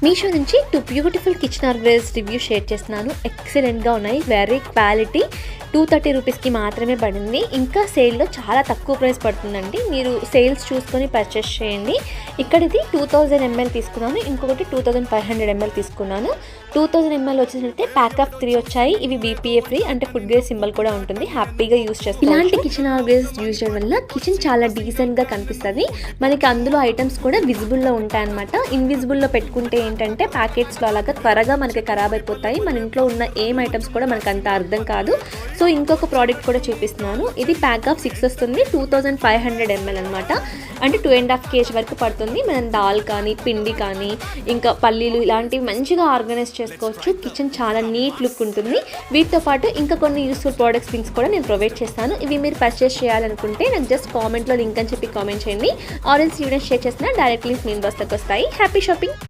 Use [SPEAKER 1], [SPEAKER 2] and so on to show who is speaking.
[SPEAKER 1] మీషో నుంచి 2 beautiful kitchen organisers review share చేస్తున్నాను. ఎక్సలెంట్గా ఉన్నాయి. Very quality. 230 రూపీస్కి మాత్రమే పడింది. ఇంకా సేల్లో చాలా తక్కువ ప్రైస్ పడుతుందండి. మీరు సేల్స్ చూసుకొని పర్చేస్ చేయండి. ఇక్కడ ఇది 2000 ml తీసుకున్నాను, ఇంకొకటి 2500 ml తీసుకున్నాను. 2000 ml వచ్చేసరికి ప్యాక్ ఆఫ్ 3 వచ్చాయి. ఇవి BPA ఫ్రీ, అంటే ఫుడ్ గ్రేడ్ సింబల్ కూడా ఉంటుంది. హ్యాపీగా యూస్ చేస్తాను. ఇలాంటి కిచెన్ ఆర్గనైజర్స్ యూజ్ చేయడం వల్ల కిచెన్ చాలా డీసెంట్గా కనిపిస్తుంది. మనకి అందులో ఐటమ్స్ కూడా విజిబుల్లో ఉంటాయన్నమాట. ఇన్విజిబుల్లో పెట్టుకుంటే ఏంటంటే ప్యాకెట్స్లో అలాగా త్వరగా మనకి ఖరాబ్ అయిపోతాయి. మన ఇంట్లో ఉన్న ఏం ఐటమ్స్ కూడా మనకు అంత అర్థం కాదు. సో ఇంకొక ప్రోడక్ట్ కూడా చూపిస్తున్నాను. ఇది ప్యాక్ ఆఫ్ 6 వస్తుంది. 2500 ml అనమాట. అంటే 2.5 kg వరకు పడుతుంది. మనం దాల్ కానీ, పిండి కానీ, ఇంకా పల్లీలు ఇలాంటివి మంచిగా ఆర్గనైజ్ చేసుకోవచ్చు. కిచెన్ చాలా నీట్ లుక్ ఉంటుంది. వీటితో పాటు ఇంకా కొన్ని యూస్ఫుల్ ప్రోడక్ట్స్ లింక్స్ కూడా నేను ప్రొవైడ్ చేస్తాను. ఇవి మీరు పర్చేస్ చేయాలనుకుంటే నాకు జస్ట్ కామెంట్లో లింక్ అని చెప్పి కామెంట్ చేయండి. ఆరెంజ్ వీడియో షేర్ చేసిన డైరెక్ట్ లింక్స్ మీ ఇన్బాక్స్లోకి వస్తాయి. Happy shopping.